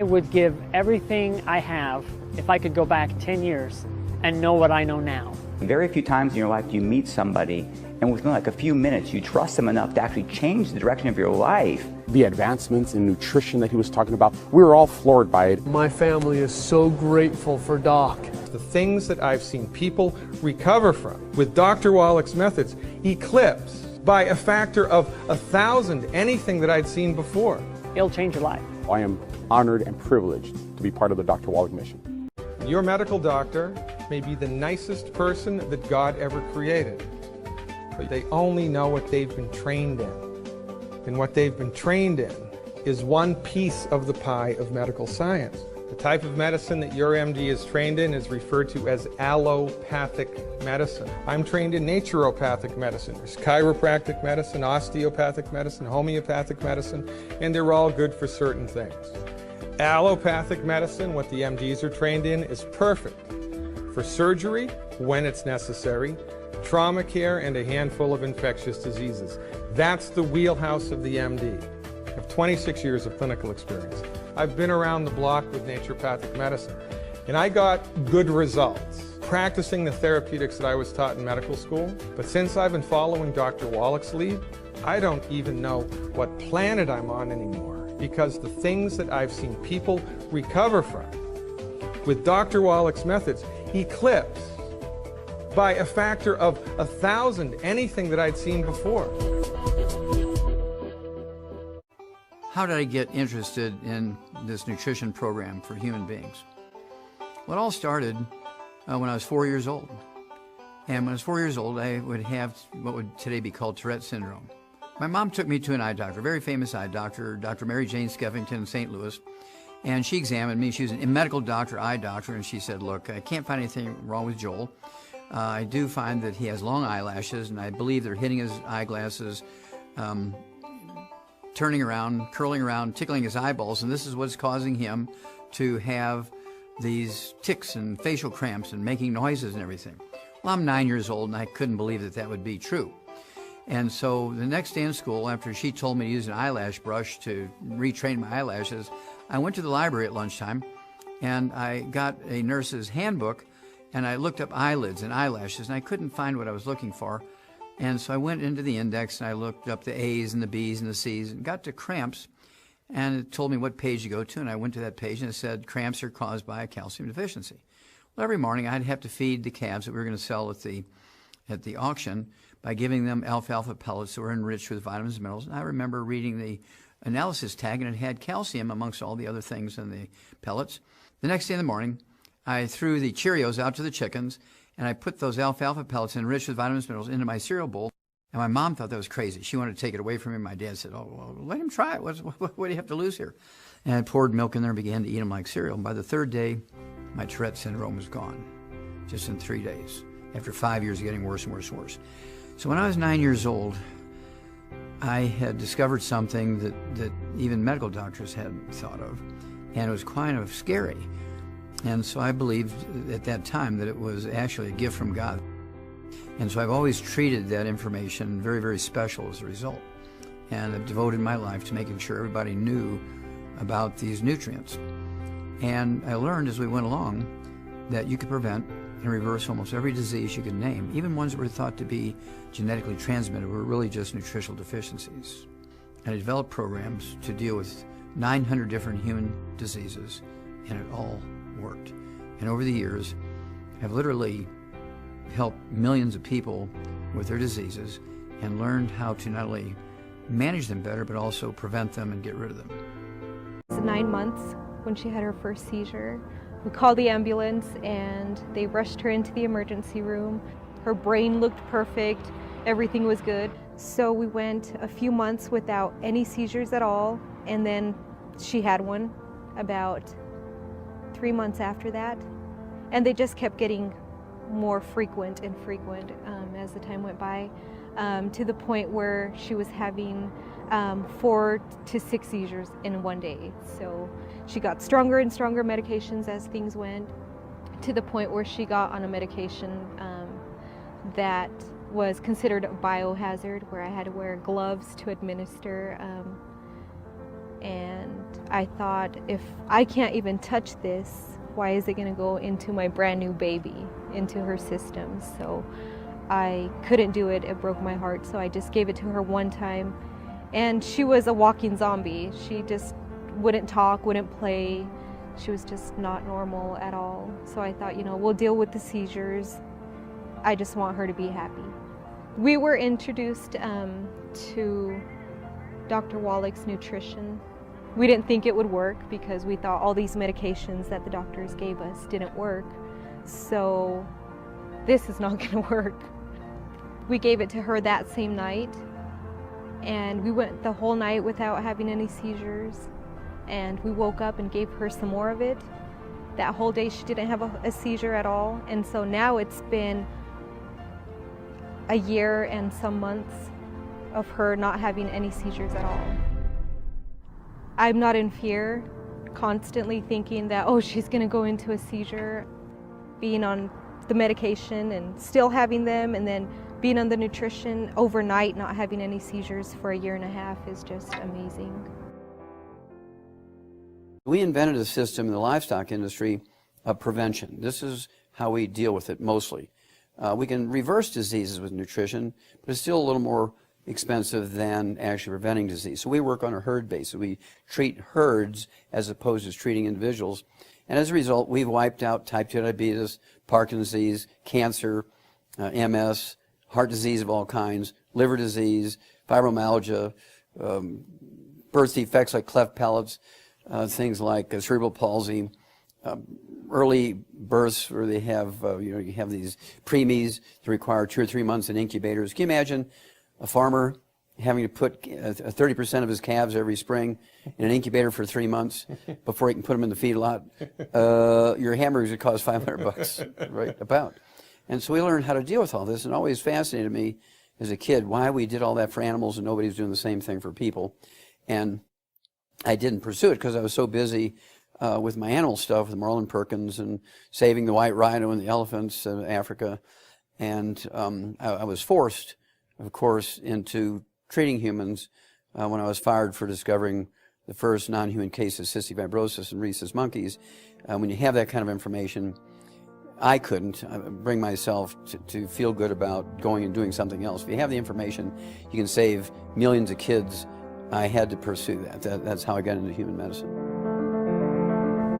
would give everything I have if I could go back 10 years and know what I know now. Very few times in your life do you meet somebody and within like a few minutes you trust them enough to actually change the direction of your life. The advancements in nutrition that he was talking about, we were all floored by it. My family is so grateful for Doc. The things that I've seen people recover from with Dr. Wallach's methods eclipse by a factor of 1,000 anything that I'd seen before. It'll change your life. I am honored and privileged to be part of the Dr. Wallach mission. Your medical doctor may be the nicest person that God ever created, but they only know what they've been trained in. And what they've been trained in is one piece of the pie of medical science. The type of medicine that your MD is trained in is referred to as allopathic medicine. I'm trained in naturopathic medicine. There's chiropractic medicine, osteopathic medicine, homeopathic medicine, and they're all good for certain things. Allopathic medicine, what the MDs are trained in, is perfect for surgery when it's necessary, trauma care, and a handful of infectious diseases. That's the wheelhouse of the MD. I have 26 years of clinical experience. I've been around the block with naturopathic medicine, and I got good results practicing the therapeutics that I was taught in medical school. But since I've been following Dr. Wallach's lead, I don't even know what planet I'm on anymore, because the things that I've seen people recover from with Dr. Wallach's methods eclipse by a factor of 1,000 anything that I'd seen before. How did I get interested in this nutrition program for human beings? Well, it all started when I was 4 years old. And when I was 4 years old, I would have what would today be called Tourette syndrome. My mom took me to an eye doctor, a very famous eye doctor, Dr. Mary Jane Skeffington in St. Louis. And she examined me. She was a medical doctor, eye doctor, and she said, look, I can't find anything wrong with Joel. I do find that he has long eyelashes, and I believe they're hitting his eyeglasses, turning around, curling around, tickling his eyeballs, and this is what's causing him to have these tics and facial cramps and making noises and everything. Well, I'm 9 years old, and I couldn't believe that that would be true. And so the next day in school, after she told me to use an eyelash brush to retrain my eyelashes, I went to the library at lunchtime, and I got a nurse's handbook, and I looked up eyelids and eyelashes, and I couldn't find what I was looking for. And so I went into the index, and I looked up the A's and the B's and the C's, and got to cramps, and it told me what page to go to, and I went to that page, and it said cramps are caused by a calcium deficiency. Well, every morning I'd have to feed the calves that we were going to sell at the auction by giving them alfalfa pellets that were enriched with vitamins and minerals. And I remember reading the analysis tag, and it had calcium amongst all the other things in the pellets. The next day in the morning, I threw the Cheerios out to the chickens, and I put those alfalfa pellets enriched with vitamins and minerals into my cereal bowl. And my mom thought that was crazy. She wanted to take it away from me. My dad said, oh, well, let him try it. What do you have to lose here? And I poured milk in there and began to eat them like cereal. And by the third day, my Tourette syndrome was gone, just in 3 days, after 5 years of getting worse and worse and worse. So when I was 9 years old, I had discovered something that even medical doctors hadn't thought of, and it was kind of scary. And so I believed at that time that it was actually a gift from God. And so I've always treated that information very, very special as a result. And I've devoted my life to making sure everybody knew about these nutrients. And I learned as we went along that you could prevent and reverse almost every disease you could name. Even ones that were thought to be genetically transmitted were really just nutritional deficiencies. And I developed programs to deal with 900 different human diseases, and it all worked. And over the years, I've literally helped millions of people with their diseases and learned how to not only manage them better, but also prevent them and get rid of them. It was 9 months when she had her first seizure. We called the ambulance and they rushed her into the emergency room. Her brain looked perfect, everything was good. So we went a few months without any seizures at all, and then she had one about 3 months after that. And they just kept getting more frequent and frequent as the time went by, to the point where she was having 4 to 6 seizures in one day. So she got stronger and stronger medications as things went, to the point where she got on a medication that was considered a biohazard, where I had to wear gloves to administer. And I thought, if I can't even touch this, why is it going to go into my brand new baby, into her system? So I couldn't do it. It broke my heart. So I just gave it to her one time. And she was a walking zombie. She just wouldn't talk, wouldn't play. She was just not normal at all. So I thought, we'll deal with the seizures. I just want her to be happy. We were introduced to Dr. Wallach's nutrition. We didn't think it would work because we thought all these medications that the doctors gave us didn't work. So this is not going to work. We gave it to her that same night, and we went the whole night without having any seizures. And we woke up and gave her some more of it. That whole day she didn't have a seizure at all. And so now it's been a year and some months of her not having any seizures at all. I'm not in fear, constantly thinking that, oh, she's gonna go into a seizure. Being on the medication and still having them, and then being on the nutrition overnight, not having any seizures for a year and a half is just amazing. We invented a system in the livestock industry of prevention. This is how we deal with it mostly. We can reverse diseases with nutrition, but it's still a little more expensive than actually preventing disease. So we work on a herd basis. We treat herds as opposed to treating individuals. And as a result, we've wiped out type 2 diabetes, Parkinson's disease, cancer, MS, heart disease of all kinds, liver disease, fibromyalgia, birth defects like cleft palates, things like cerebral palsy, early births where they have, you have these preemies that require 2 or 3 months in incubators. Can you imagine a farmer having to put 30% of his calves every spring in an incubator for 3 months before he can put them in the feedlot? Your hamburgers would cost $500, right about. And so we learned how to deal with all this, and it always fascinated me as a kid why we did all that for animals and nobody was doing the same thing for people. And I didn't pursue it because I was so busy with my animal stuff, with Marlin Perkins and saving the white rhino and the elephants in Africa. And I was forced, of course, into treating humans when I was fired for discovering the first non-human case of cystic fibrosis in rhesus monkeys. When you have that kind of information, I couldn't bring myself to feel good about going and doing something else. If you have the information, you can save millions of kids. I had to pursue that. That's how I got into human medicine.